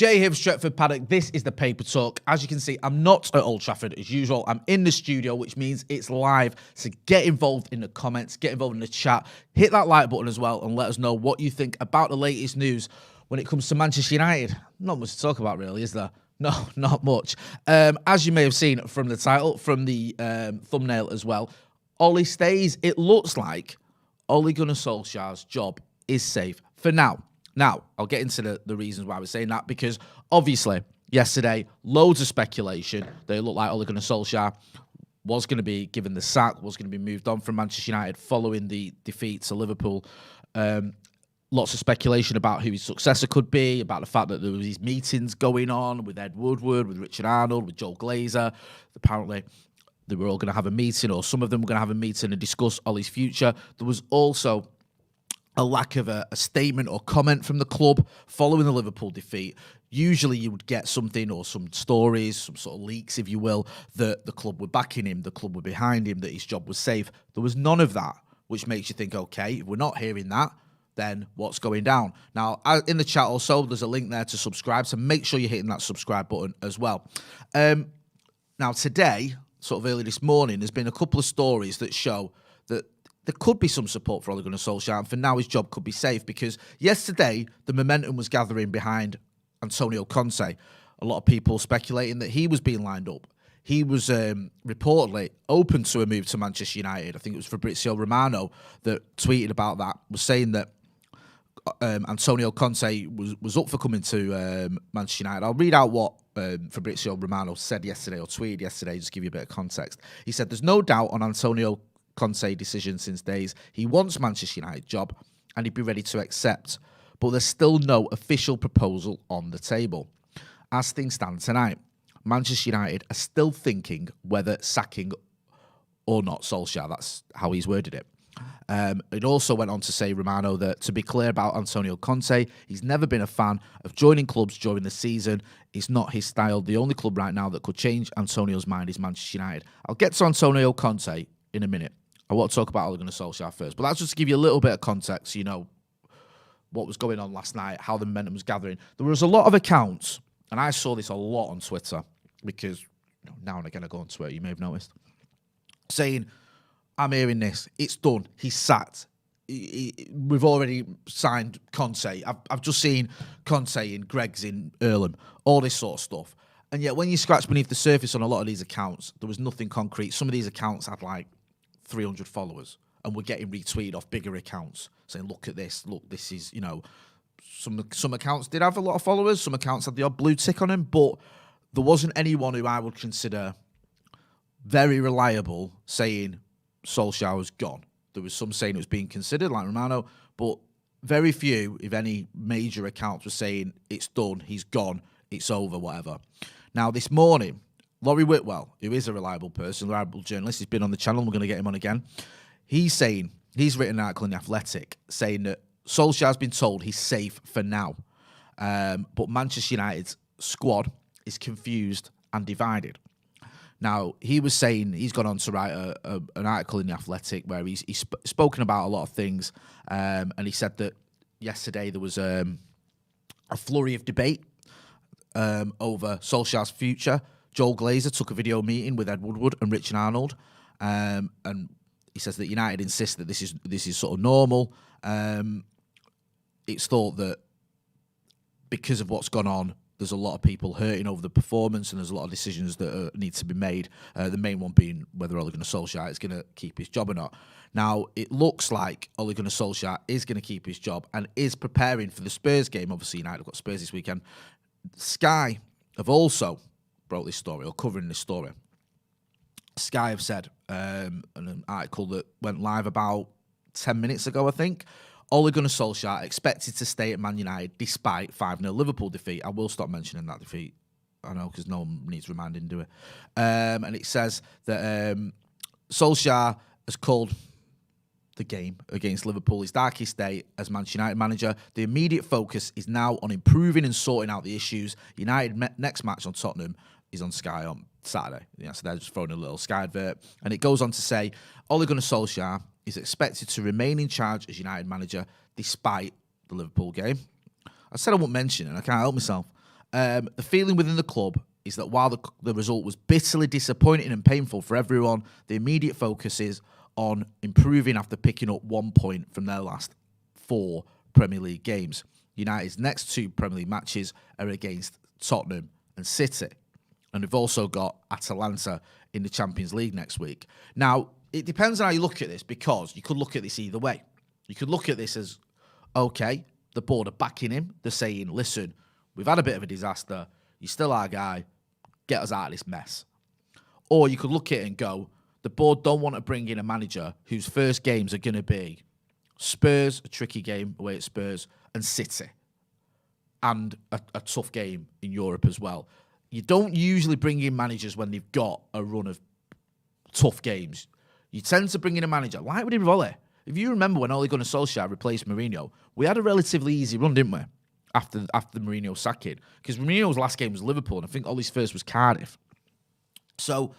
Jay here from Stretford, Paddock. This is the Paper Talk. As you can see, I'm not at Old Trafford as usual. I'm in the studio, which means it's live. So get involved in the comments, get involved in the chat. Hit that like button as well and let us know what you think about the latest news when it comes to Manchester United. Not much to talk about, really, is there? No, not much. As you may have seen from the title, from the thumbnail as well, Ollie stays. It looks like Ole Gunnar Solskjaer's job is safe for now. Now, I'll get into the reasons why we're saying that, because obviously yesterday, loads of speculation. They looked like Ole Gunnar Solskjaer was going to be given the sack, was going to be moved on from Manchester United following the defeat to Liverpool. Lots of speculation about who his successor could be, about the fact that there was these meetings going on with Ed Woodward, with Richard Arnold, with Joel Glazer. Apparently, they were all going to have a meeting, or some of them were going to have a meeting and discuss Ollie's future. There was also a lack of a statement or comment from the club following the Liverpool defeat. Usually you would get something or some stories, some sort of leaks, if you will, that the club were backing him, the club were behind him, that his job was safe. There was none of that, which makes you think, okay, if we're not hearing that, then what's going down? Now, in the chat also, there's a link there to subscribe, so make sure you're hitting that subscribe button as well. Now, today, sort of early this morning, there's been a couple of stories that show that there could be some support for Ole Gunnar Solskjaer, and for now his job could be safe, because yesterday the momentum was gathering behind Antonio Conte. A lot of people speculating that he was being lined up. He was reportedly open to a move to Manchester United. I think it was Fabrizio Romano that tweeted about that, was saying that Antonio Conte was up for coming to Manchester United. I'll read out what Fabrizio Romano said yesterday, or tweeted yesterday, just to give you a bit of context. He said, "There's no doubt on Antonio Conte's decision since days. He wants Manchester United job and he'd be ready to accept. But there's still no official proposal on the table. As things stand tonight, Manchester United are still thinking whether sacking or not Solskjaer." That's how he's worded it. It also went on to say, Romano, that to be clear about Antonio Conte, he's never been a fan of joining clubs during the season. It's not his style. The only club right now that could change Antonio's mind is Manchester United. I'll get to Antonio Conte in a minute. I want to talk about Ole Gunnar Solskjaer first, but that's just to give you a little bit of context, you know, what was going on last night, how the momentum was gathering. There was a lot of accounts, and I saw this a lot on Twitter, because now and again I go on Twitter, you may have noticed, saying, I'm hearing this, it's done, he's sacked, we've already signed Conte, I've just seen Conte in Greg's in Earlham, all this sort of stuff. And yet when you scratch beneath the surface on a lot of these accounts, there was nothing concrete. Some of these accounts had like 300 followers and were getting retweeted off bigger accounts saying, look at this, look, this is, you know, some accounts did have a lot of followers, some accounts had the odd blue tick on them, but there wasn't anyone who I would consider very reliable saying Solskjaer was gone. There was some saying it was being considered, like Romano, but very few, if any, major accounts were saying it's done, he's gone, it's over, whatever. Now, this morning, Laurie Whitwell, who is a reliable person, a reliable journalist, he's been on the channel, we're going to get him on again. He's written an article in The Athletic saying that Solskjaer's been told he's safe for now, but Manchester United's squad is confused and divided. Now, he was saying, he's gone on to write an article in The Athletic where he's spoken about a lot of things, and he said that yesterday there was a flurry of debate over Solskjaer's future. Joel Glazer took a video meeting with Ed Woodward and Richard Arnold, and he says that United insist that this is sort of normal. It's thought that because of what's gone on, there's a lot of people hurting over the performance, and there's a lot of decisions that need to be made. The main one being whether Ole Gunnar Solskjaer is going to keep his job or not. Now, it looks like Ole Gunnar Solskjaer is going to keep his job and is preparing for the Spurs game. Obviously, United have got Spurs this weekend. Sky have also broke this story, or covering this story. Sky have said, in an article that went live about 10 minutes ago, I think, Ole Gunnar Solskjaer expected to stay at Man United despite 5-0 Liverpool defeat. I will stop mentioning that defeat, I know, because no one needs reminding, do it. And it says that Solskjaer has called the game against Liverpool his darkest day as Manchester United manager. The immediate focus is now on improving and sorting out the issues. United next match on Tottenham is on Sky on Saturday. Yeah, so they're just throwing a little Sky advert. And it goes on to say, Ole Gunnar Solskjaer is expected to remain in charge as United manager despite the Liverpool game. I said I won't mention it, and I can't help myself. The feeling within the club is that while the result was bitterly disappointing and painful for everyone, the immediate focus is on improving after picking up 1 point from their last 4 Premier League games. United's next 2 Premier League matches are against Tottenham and City. And we've also got Atalanta in the Champions League next week. Now, it depends on how you look at this, because you could look at this either way. You could look at this as, okay, the board are backing him. They're saying, listen, we've had a bit of a disaster. You're still our guy. Get us out of this mess. Or you could look at it and go, the board don't want to bring in a manager whose first games are going to be Spurs, a tricky game away at Spurs, and City, and a tough game in Europe as well. You don't usually bring in managers when they've got a run of tough games. You tend to bring in a manager like we did with Ole. If you remember when Ole Gunnar Solskjaer replaced Mourinho, we had a relatively easy run, didn't we? After Mourinho sacking, because Mourinho's last game was Liverpool, and I think Ole's first was Cardiff. So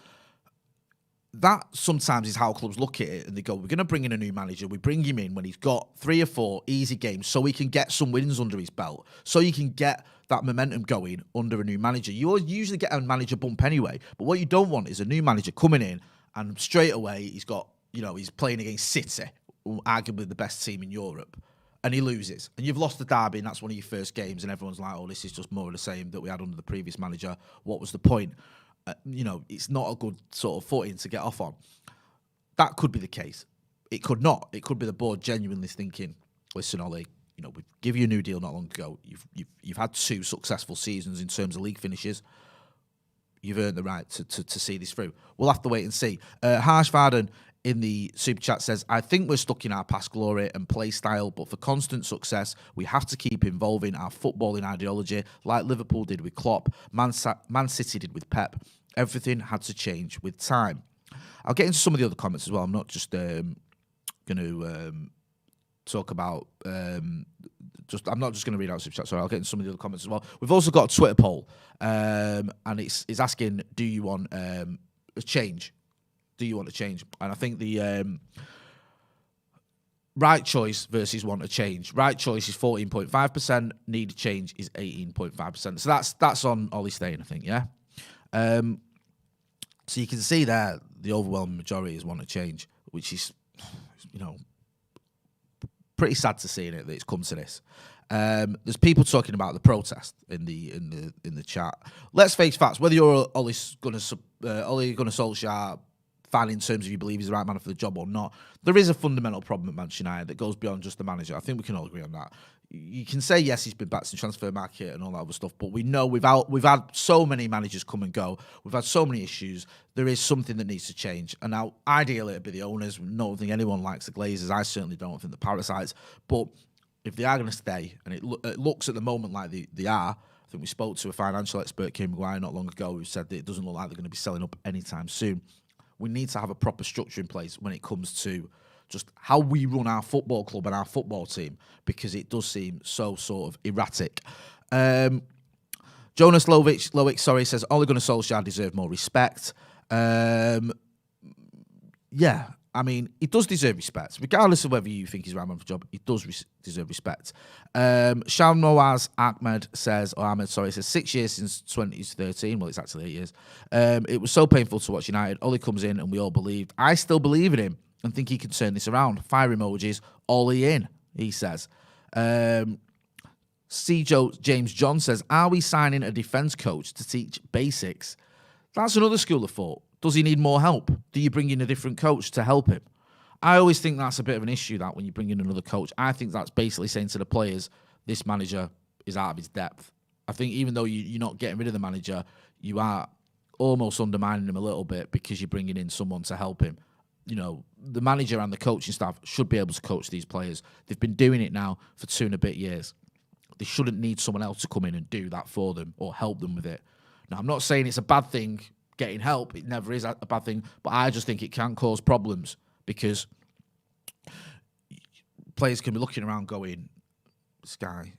that sometimes is how clubs look at it, and they go, we're going to bring in a new manager. We bring him in when he's got 3 or 4 easy games so he can get some wins under his belt, so you can get that momentum going under a new manager. You usually get a manager bump anyway, but what you don't want is a new manager coming in and straight away he's got, he's playing against City, arguably the best team in Europe, and he loses. And you've lost the derby, and that's one of your first games, and everyone's like, oh, this is just more of the same that we had under the previous manager. What was the point? It's not a good sort of footing to get off on. That could be the case. It could not. It could be the board genuinely thinking, listen, Ollie, we've given you a new deal not long ago. You've had 2 successful seasons in terms of league finishes. You've earned the right to see this through. We'll have to wait and see. Harsh Varden in the super chat says, I think we're stuck in our past glory and play style, but for constant success, we have to keep involving our footballing ideology like Liverpool did with Klopp, Man City did with Pep. Everything had to change with time. I'll get into some of the other comments as well. I'm not just going to talk about... I'm not just going to read out super chat. Sorry, I'll get into some of the other comments as well. We've also got a Twitter poll, and it's asking, do you want a change? Do you want to change? And I think the right choice versus want to change. Right choice is 14.5%. Need to change is 18.5%. So that's on Ollie staying, I think, yeah? So you can see there the overwhelming majority is want to change, which is, pretty sad to see in it that it's come to this. There's people talking about the protest in the chat. Let's face facts. Whether you're Ole Gunnar Solskjaer fan in terms of you believe he's the right man for the job or not, there is a fundamental problem at Manchester United that goes beyond just the manager. I think we can all agree on that. You can say, yes, he's been back to the transfer market and all that other stuff, but we know we've had so many managers come and go. We've had so many issues. There is something that needs to change. And now, ideally, it'd be the owners. I don't think anyone likes the Glazers. I certainly don't think the Parasites. But if they are going to stay, and it looks at the moment like they are, I think we spoke to a financial expert, Kim Maguire, not long ago, who said that it doesn't look like they're going to be selling up anytime soon. We need to have a proper structure in place when it comes to just how we run our football club and our football team, because it does seem so sort of erratic. Jonas Lovic, says, Ole Gunnar Solskjaer deserve more respect. Yeah, I mean, he does deserve respect. Regardless of whether you think he's right man for the job, he does deserve respect. Shamnoaz Ahmed says, 6 years since 2013. Well, it's actually 8 years. It was so painful to watch United. Ole comes in and we all believed. I still believe in him and think he can turn this around. Fire emojis, Ole in, he says. James John says, are we signing a defence coach to teach basics? That's another school of thought. Does he need more help? Do you bring in a different coach to help him? I always think that's a bit of an issue, that when you bring in another coach. I think that's basically saying to the players, this manager is out of his depth. I think even though you're not getting rid of the manager, you are almost undermining him a little bit because you're bringing in someone to help him. The manager and the coaching staff should be able to coach these players. They've been doing it now for 2 and a bit years. They shouldn't need someone else to come in and do that for them or help them with it. Now, I'm not saying it's a bad thing getting help. It never is a bad thing, but I just think it can cause problems because players can be looking around going, this guy,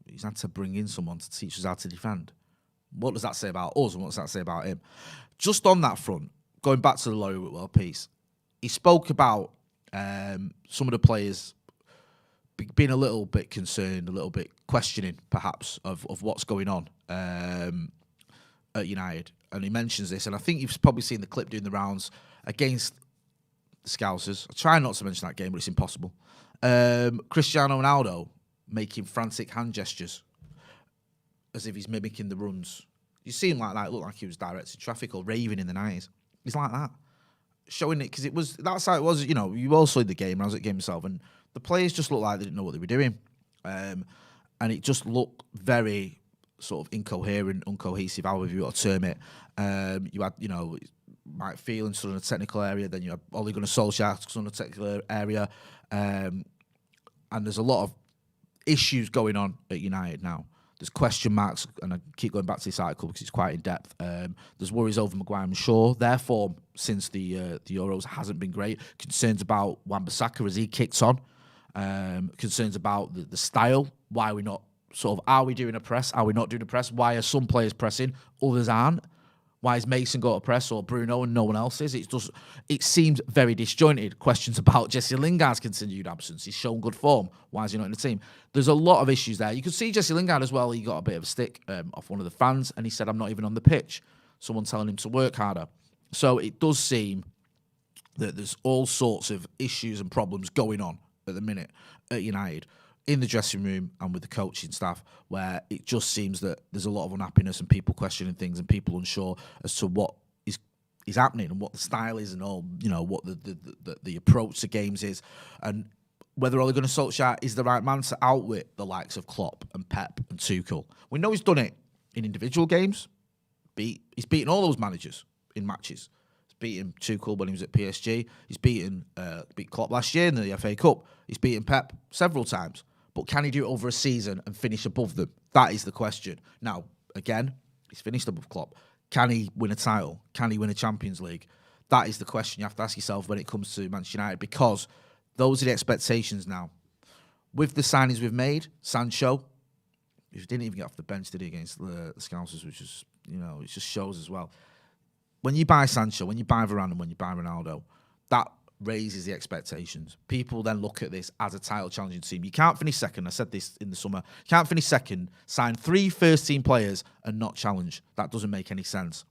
he's had to bring in someone to teach us how to defend. What does that say about us and what does that say about him? Just on that front, going back to the Laurie Whitwell piece, he spoke about some of the players being a little bit concerned, a little bit questioning, perhaps, of what's going on at United. And he mentions this, and I think you've probably seen the clip doing the rounds against the Scousers. I try not to mention that game, but it's impossible. Cristiano Ronaldo making frantic hand gestures as if he's mimicking the runs. You see him like that, it looked like he was directing traffic or raving in the 90s. He's like that. Showing it, because that's how it was, you all saw the game, I was at the game myself, and the players just looked like they didn't know what they were doing. And it just looked very sort of incoherent, uncohesive, however you want to term it. You had, Mike Phelan stood in a technical area, then you had Ole Gunnar Solskjaer stood in a technical area. And there's a lot of issues going on at United now. There's question marks, and I keep going back to this article because it's quite in depth. There's worries over Maguire and Shaw. Their form since the Euros hasn't been great. Concerns about Wan-Bissaka as he kicks on. Concerns about the style. Why are we not are we doing a press? Are we not doing a press? Why are some players pressing, others aren't? Why is Mason got a press or Bruno and no one else is? It seems very disjointed. Questions about Jesse Lingard's continued absence. He's shown good form. Why is he not in the team? There's a lot of issues there. You could see Jesse Lingard as well. He got a bit of a stick off one of the fans, and he said, "I'm not even on the pitch." Someone telling him to work harder. So it does seem that there's all sorts of issues and problems going on at the minute at United, in the dressing room and with the coaching staff, where it just seems that there's a lot of unhappiness and people questioning things and people unsure as to what is happening and what the style is and all, what the approach to games is, and whether Ole Gunnar Solskjaer is the right man to outwit the likes of Klopp and Pep and Tuchel. We know he's done it in individual games. He's beaten all those managers in matches. He's beaten Tuchel when he was at PSG. He's beat Klopp last year in the FA Cup. He's beaten Pep several times. But can he do it over a season and finish above them? That is the question. Now, again, he's finished above Klopp. Can he win a title? Can he win a Champions League? That is the question you have to ask yourself when it comes to Manchester United, because those are the expectations now. With the signings we've made, Sancho, he didn't even get off the bench, did he, against the Scousers, which is, it just shows as well. When you buy Sancho, when you buy Varane, and when you buy Ronaldo, that raises the expectations. People then look at this as a title challenging team. You can't finish second. I said this in the summer. You can't finish second, sign 3 first-team players and not challenge. That doesn't make any sense.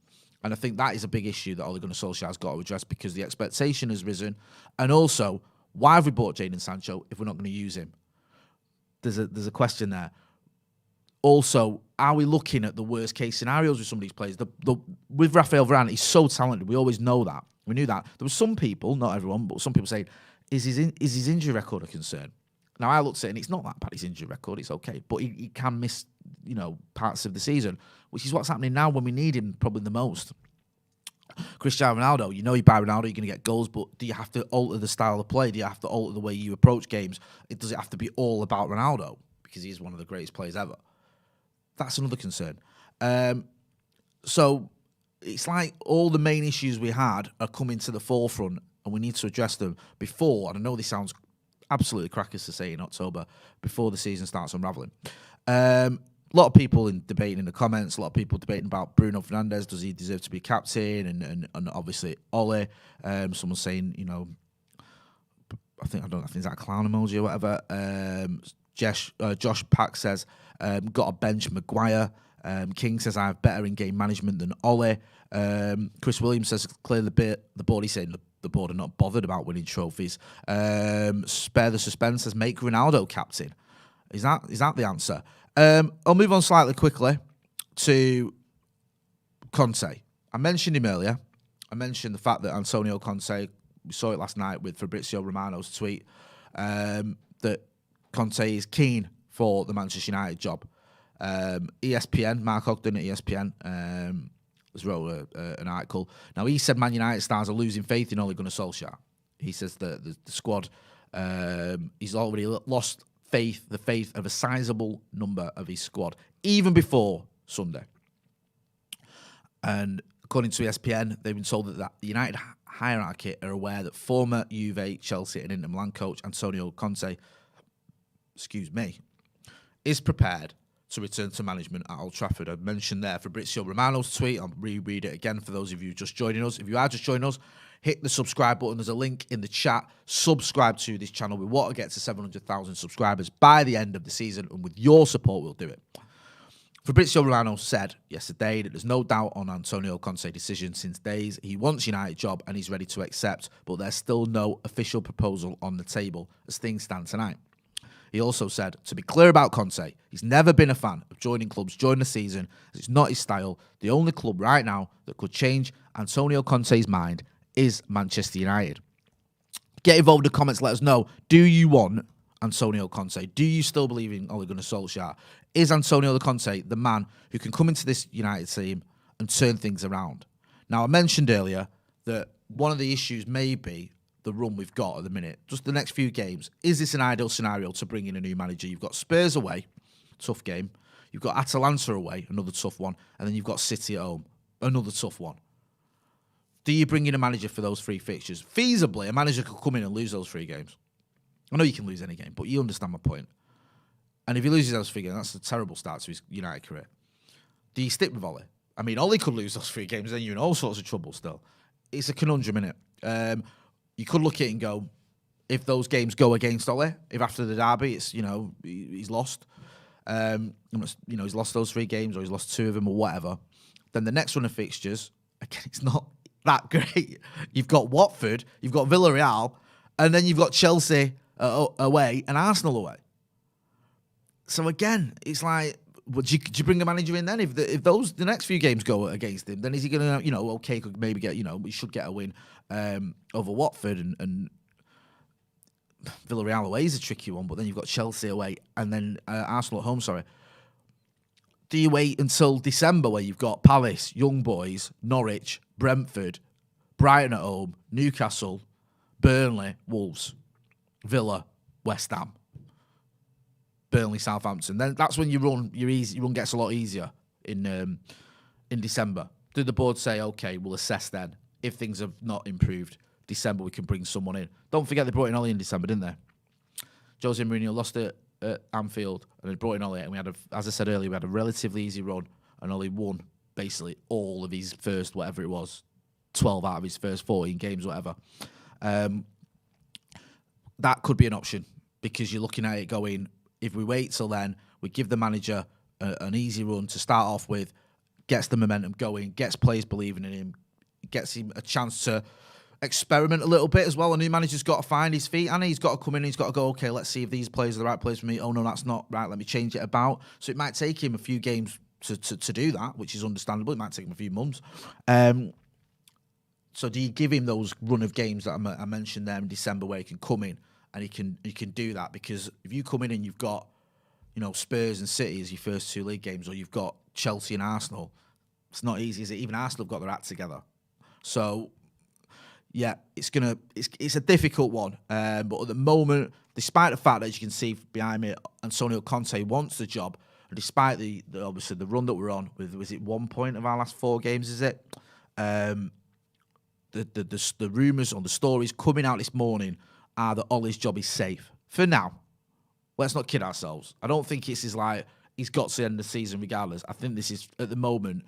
And I think that is a big issue that Ole Gunnar Solskjaer has got to address, because the expectation has risen. And also, why have we bought Jadon Sancho if we're not going to use him? There's a question there. Also, are we looking at the worst-case scenarios with some of these players? With Raphael Varane, he's so talented. We always know that. We knew that. There were some people, not everyone, but some people saying, is his injury record a concern? Now, I looked at it, and it's not that bad, his injury record. It's okay. But he can miss, parts of the season, which is what's happening now when we need him probably the most. Cristiano Ronaldo, you buy Ronaldo, you're going to get goals, but do you have to alter the style of play? Do you have to alter the way you approach games? Does it have to be all about Ronaldo? Because he's one of the greatest players ever. That's another concern. So it's like all the main issues we had are coming to the forefront, and we need to address them before, and I know this sounds absolutely crackers to say in October, before the season starts unravelling. A lot of people debating in the comments, a lot of people debating about Bruno Fernandes. Does he deserve to be captain? And obviously Ole. Someone saying, I think it's that clown emoji or whatever. Josh Pack says, got to bench Maguire. King says, I have better in-game management than Ole. Chris Williams says, clear the board. He's saying the board are not bothered about winning trophies. Spare the suspense, says, make Ronaldo captain. Is that the answer? I'll move on slightly quickly to Conte. I mentioned him earlier. I mentioned the fact that Antonio Conte, we saw it last night with Fabrizio Romano's tweet, that Conte is keen for the Manchester United job. ESPN, Mark Ogden at ESPN, has wrote an article. Now, he said Man United stars are losing faith in Ole Gunnar Solskjaer. He says that the squad, he's already lost the faith of a sizable number of his squad, even before Sunday. And according to ESPN, they've been told that the United hierarchy are aware that former Juve, Chelsea and Inter Milan coach Antonio Conte, is prepared to return to management at Old Trafford. I mentioned there Fabrizio Romano's tweet. I'll reread it again for those of you just joining us. If you are just joining us, hit the subscribe button. There's a link in the chat. Subscribe to this channel. We want to get to 700,000 subscribers by the end of the season, and with your support, we'll do it. Fabrizio Romano said yesterday that there's no doubt on Antonio Conte's decision since days. He wants United job and he's ready to accept, but there's still no official proposal on the table as things stand tonight. He also said, to be clear about Conte, he's never been a fan of joining clubs during the season, as it's not his style. The only club right now that could change Antonio Conte's mind is Manchester United. Get involved in the comments, let us know. Do you want Antonio Conte? Do you still believe in Ole Gunnar Solskjaer? Is Antonio Conte the man who can come into this United team and turn things around? Now, I mentioned earlier that one of the issues may be the run we've got at the minute. Just the next few games. Is this an ideal scenario to bring in a new manager? You've got Spurs away, tough game. You've got Atalanta away, another tough one. And then you've got City at home, another tough one. Do you bring in a manager for those 3 fixtures? Feasibly, a manager could come in and lose those 3 games. I know you can lose any game, but you understand my point. And if he loses those 3 games, that's a terrible start to his United career. Do you stick with Ole? I mean, Ole could lose those 3 games, then you're in all sorts of trouble still. It's a conundrum, innit? You could look at it and go, if those games go against Ole, if after the derby, it's, he's lost. He's lost those 3 games or he's lost 2 of them or whatever. Then the next run of fixtures, again, it's not that great. You've got Watford, you've got Villarreal, and then you've got Chelsea away and Arsenal away. So again, it's like, do you bring a manager in then? If the next few games go against him, then is he going to, okay, could maybe get, we should get a win over Watford and Villarreal away is a tricky one, but then you've got Chelsea away and then Arsenal at home, sorry. Do you wait until December where you've got Palace, Young Boys, Norwich, Brentford, Brighton at home, Newcastle, Burnley, Wolves, Villa, West Ham, Burnley, Southampton? Then that's when your run gets a lot easier in December. Did the board say, okay, we'll assess then if things have not improved? December we can bring someone in. Don't forget they brought in Ole in December, didn't they? Jose Mourinho lost it at Anfield and they brought in Ole, and we had as I said earlier, we had a relatively easy run and Ole won basically all of his first, whatever it was, 12 out of his first 14 games, whatever. That could be an option because you're looking at it going, if we wait till then, we give the manager an easy run to start off with, gets the momentum going, gets players believing in him, gets him a chance to experiment a little bit as well. A new manager's got to find his feet, and he's got to come in and he's got to go, okay, let's see if these players are the right players for me. Oh, no, that's not right. Let me change it about. So it might take him a few games to do that, which is understandable. It might take him a few months. So do you give him those run of games that I mentioned there in December where he can come in and he can do that? Because if you come in and you've got, Spurs and City as your first 2 league games, or you've got Chelsea and Arsenal, it's not easy, is it? Even Arsenal have got their act together. So, yeah, it's a difficult one. But at the moment, despite the fact that, as you can see behind me, Antonio Conte wants the job, and despite the obviously the run that we're on with, was it 1 point of our last 4 games? Is it? The rumours or the stories coming out this morning are that Ole's job is safe for now. Let's not kid ourselves. I don't think it's like he's got to the end of the season regardless. I think this is, at the moment,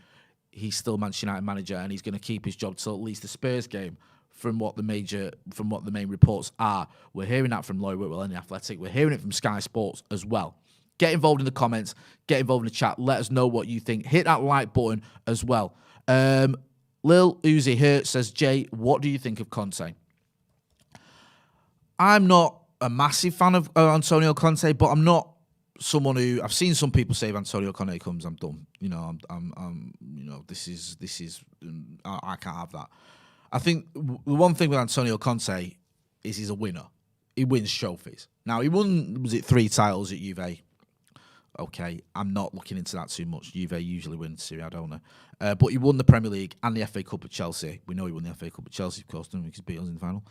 he's still Manchester United manager and he's going to keep his job till at least the Spurs game. From what the main reports are, we're hearing that from Lloyd Whitwell and The Athletic. We're hearing it from Sky Sports as well. Get involved in the comments. Get involved in the chat. Let us know what you think. Hit that like button as well. Lil Uzi here says, Jay, what do you think of Conte? I'm not a massive fan of Antonio Conte, but I'm not someone who, I've seen some people say if Antonio Conte comes, I'm done. This is I can't have that. I think the one thing with Antonio Conte is he's a winner. He wins trophies. Now, he won, was it 3 titles at Juve? Okay, I'm not looking into that too much. Juve usually wins Serie A, don't they? But he won the Premier League and the FA Cup at Chelsea. We know he won the FA Cup at Chelsea, of course, didn't we? Because he beat us in the final.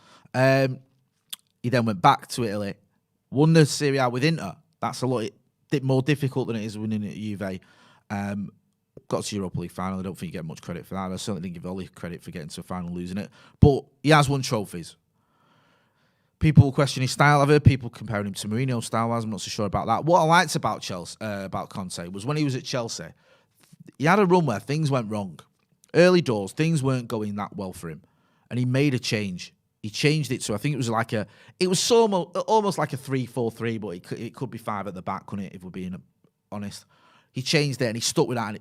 He then went back to Italy, won the Serie A with Inter. That's a lot more difficult than it is winning at Juve. Got to Europa League final. I don't think you get much credit for that. I certainly didn't give Ole credit for getting to a final and losing it. But he has won trophies. People will question his style. I've heard people comparing him to Mourinho's style. I'm not so sure about that. What I liked about Conte was when he was at Chelsea, he had a run where things went wrong. Early doors, things weren't going that well for him. and he made a change. He changed it to, I think it was almost like a 3-4-3, but it could be 5 at the back, couldn't it, if we're being honest. He changed it and he stuck with that, and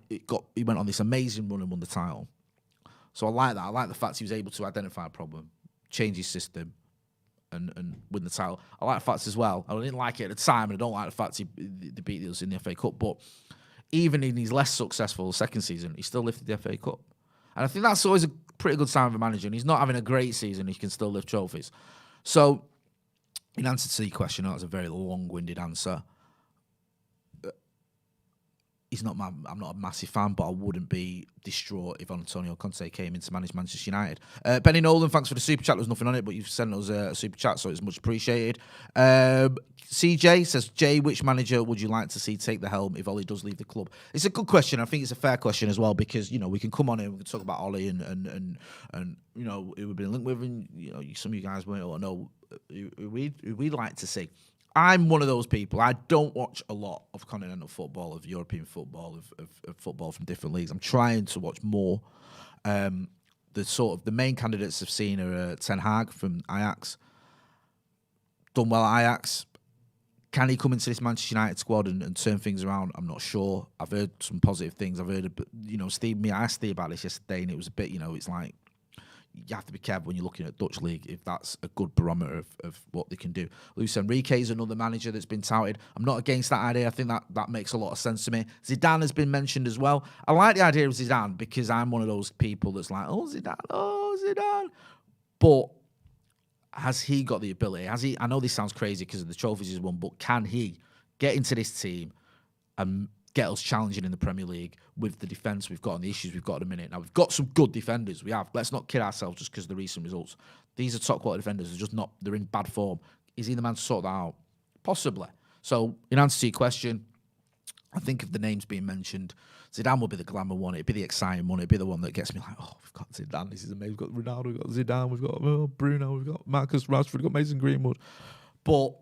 he went on this amazing run and won the title. So I like that. I like the fact he was able to identify a problem, change his system, and win the title. I like the fact as well, I didn't like it at the time, and I don't like the fact they beat us in the FA Cup, but even in his less successful second season, he still lifted the FA Cup. And I think that's always a pretty good sign of a manager, and he's not having a great season, he can still lift trophies. So, in answer to your question, that was a very long-winded answer. I'm not a massive fan, but I wouldn't be distraught if Antonio Conte came in to manage Manchester United. Benny Nolan, thanks for the super chat. There was nothing on it, but you've sent us a super chat, so it's much appreciated. CJ says, Jay, which manager would you like to see take the helm if Ollie does leave the club? It's a good question. I think it's a fair question as well, because we can come on here and we can talk about Ollie and who we've been linked with, and some of you guys might not know who we'd like to see. I'm one of those people. I don't watch a lot of continental football, of European football, of football from different leagues. I'm trying to watch more. The main candidates I've seen are Ten Hag from Ajax. Done well at Ajax. Can he come into this Manchester United squad and turn things around? I'm not sure. I've heard some positive things. I've heard, I asked Steve about this yesterday, and it was a bit, it's like, you have to be careful when you're looking at Dutch league if that's a good barometer of what they can do. Luis Enrique is another manager that's been touted. I'm not against that idea. I think that makes a lot of sense to me. Zidane has been mentioned as well. I like the idea of Zidane because I'm one of those people that's like, oh, Zidane. But has he got the ability? I know this sounds crazy because of the trophies he's won, but can he get into this team and get us challenging in the Premier League with the defence we've got and the issues we've got at the minute? Now, we've got some good defenders. We have. Let's not kid ourselves just because of the recent results. These are top-quality defenders. They're just not, they're in bad form. Is he the man to sort that out? Possibly. So, in answer to your question, I think if the name's being mentioned, Zidane will be the glamour one. It'd be the exciting one. It'd be the one that gets me like, oh, we've got Zidane. This is amazing. We've got Ronaldo. We've got Zidane. We've got Bruno. We've got Marcus Rashford. We've got Mason Greenwood. But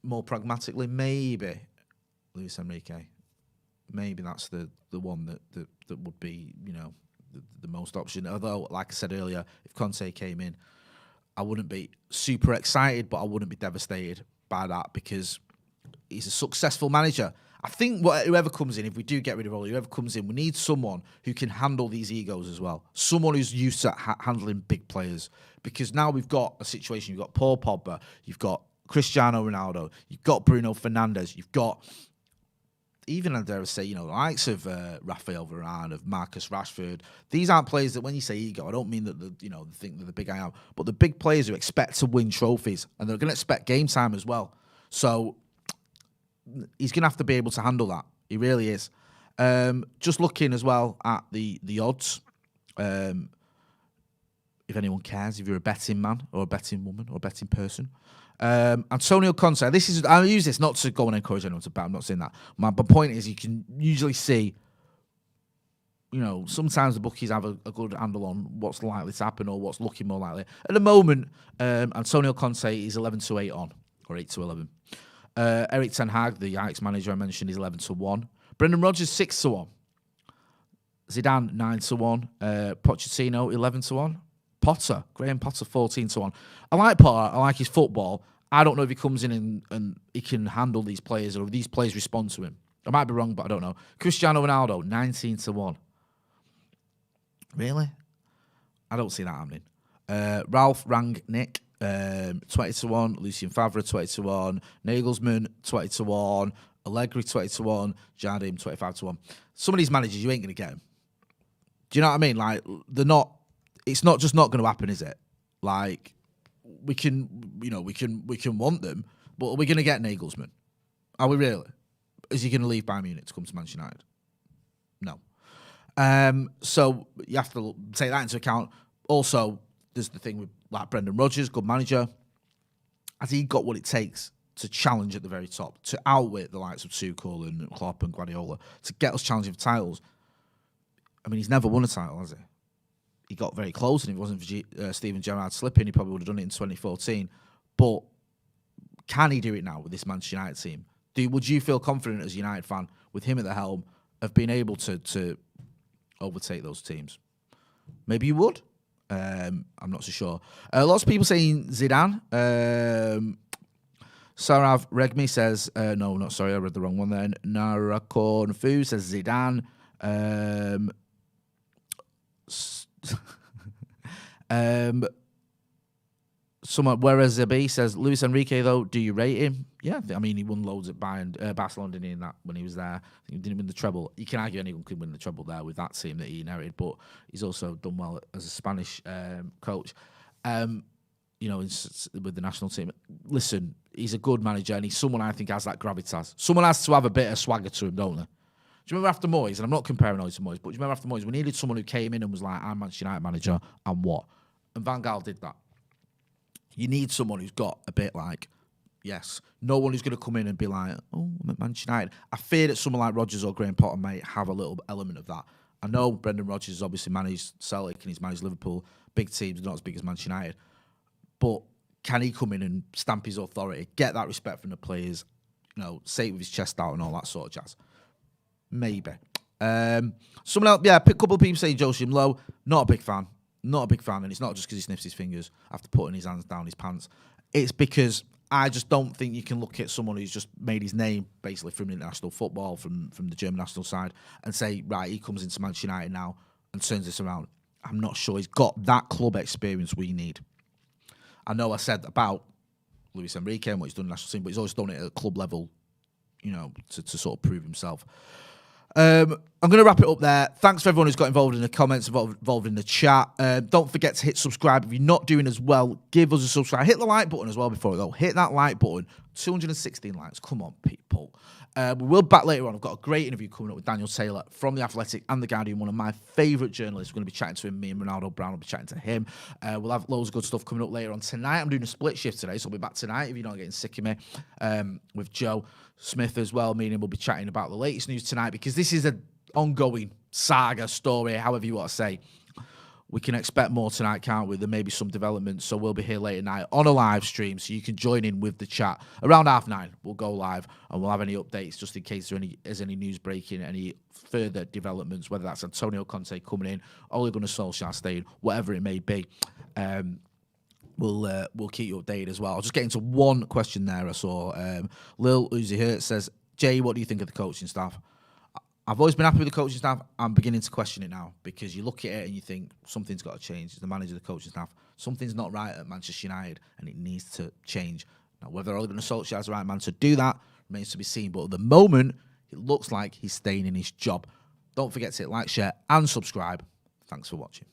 more pragmatically, maybe Luis Enrique. Maybe that's the one that would be, the most option. Although, like I said earlier, if Conte came in, I wouldn't be super excited, but I wouldn't be devastated by that because he's a successful manager. I think whoever comes in, if we do get rid of Ollie, whoever comes in, we need someone who can handle these egos as well. Someone who's used to handling big players. Because now we've got a situation, you've got Paul Pogba, you've got Cristiano Ronaldo, you've got Bruno Fernandes, you've got, even I dare say, the likes of Rafael Varane, of Marcus Rashford. These aren't players that when you say ego, I don't mean that they think they're the big I am, but the big players who expect to win trophies, and they're going to expect game time as well. So he's going to have to be able to handle that. He really is. Just looking as well at the odds. If anyone cares, if you're a betting man or a betting woman or a betting person. Antonio Conte, I use this not to go and encourage anyone to bet, I'm not saying that. My point is you can usually see, sometimes the bookies have a good handle on what's likely to happen or what's looking more likely. At the moment, Antonio Conte is 11-8 on, or 8-11. Erik Ten Hag, the Ajax manager I mentioned, is 11-1. Brendan Rodgers, 6-1. Zidane, 9-1. Pochettino, 11-1. Graham Potter, 14-1. I like Potter. I like his football. I don't know if he comes in and he can handle these players or if these players respond to him. I might be wrong, but I don't know. Cristiano Ronaldo, 19-1. Really? I don't see that happening. Ralph Rangnick, 20-1. Lucien Favre, 20-1. Nagelsmann, 20-1. Allegri, 20-1. Jardim, 25-1. Some of these managers, you ain't going to get them. Do you know what I mean? Like, they're not. It's not just not going to happen, is it? Like, we can want them, but are we going to get Nagelsmann? Are we really? Is he going to leave Bayern Munich to come to Manchester United? No. So you have to take that into account. Also, there's the thing with like Brendan Rodgers, good manager. Has he got what it takes to challenge at the very top, to outwit the likes of Tuchel and Klopp and Guardiola, to get us challenging for titles? I mean, he's never won a title, has he? He got very close, and if it wasn't for Steven Gerrard slipping, he probably would have done it in 2014. But can he do it now with this Manchester United team? Would you feel confident as a United fan, with him at the helm, of being able to overtake those teams? Maybe you would. I'm not so sure. Lots of people saying Zidane. Sarav Regmi says, no, not sorry, I read the wrong one then. Narakorn Fu says Zidane. Someone, whereas Zabi says, Luis Enrique, though, do you rate him? Yeah, I mean, he won loads at Bayern, Barcelona, didn't he, in that, when he was there. I think he didn't win the treble. You can argue anyone could win the treble there with that team that he inherited, but he's also done well as a Spanish coach. You know, with the national team. Listen, he's a good manager, and he's someone I think has that gravitas. Someone has to have a bit of swagger to him, don't they? Do you remember after Moyes, and I'm not comparing Moyes to Moyes, but do you remember after Moyes, we needed someone who came in and was like, I'm Manchester United manager, and what? And Van Gaal did that. You need someone who's got a bit like, yes, no one who's going to come in and be like, oh, I'm at Manchester United. I fear that someone like Rodgers or Graham Potter might have a little element of that. I know Brendan Rodgers has obviously managed Celtic and he's managed Liverpool, big teams, not as big as Manchester United. But can he come in and stamp his authority, get that respect from the players, you know, say it with his chest out and all that sort of jazz? Maybe. Someone else, yeah, a couple of people saying Joachim Low, not a big fan. Not a big fan, and it's not just because he sniffs his fingers after putting his hands down his pants. It's because I just don't think you can look at someone who's just made his name basically from international football, from the German national side, and say, right, he comes into Manchester United now and turns this around. I'm not sure he's got that club experience we need. I know I said about Luis Enrique and what he's done in the national team, but he's always done it at a club level, you know, to sort of prove himself. I'm going to wrap it up there. Thanks for everyone who's got involved in the comments, involved in the chat. Don't forget to hit subscribe. If you're not doing as well, give us a subscribe. Hit the like button as well before we go. Hit that like button. 216 likes. Come on, people. We will back later on. I've got a great interview coming up with Daniel Taylor from The Athletic and The Guardian, one of my favourite journalists. We're going to be chatting to him. Me and Ronaldo Brown will be chatting to him. We'll have loads of good stuff coming up later on tonight. I'm doing a split shift today, so I'll be back tonight if you're not getting sick of me, with Joe Smith as well. Me and him will be chatting about the latest news tonight, because this is an ongoing saga, story, however you want to say. We can expect more tonight, can't we? There may be some developments, so we'll be here late at night on a live stream, so you can join in with the chat. Around 9:30, we'll go live, and we'll have any updates just in case there's any news breaking, any further developments, whether that's Antonio Conte coming in, Ole Gunnar Solskjaer staying, whatever it may be. We'll keep you updated as well. I'll just get into one question there I saw. Lil Uzi Hurt says, Jay, what do you think of the coaching staff? I've always been happy with the coaching staff. I'm beginning to question it now, because you look at it and you think something's got to change. The manager, the coaching staff, something's not right at Manchester United, and it needs to change. Now, whether Ole Gunnar Solskjaer is the right man to do that remains to be seen. But at the moment, it looks like he's staying in his job. Don't forget to hit like, share, and subscribe. Thanks for watching.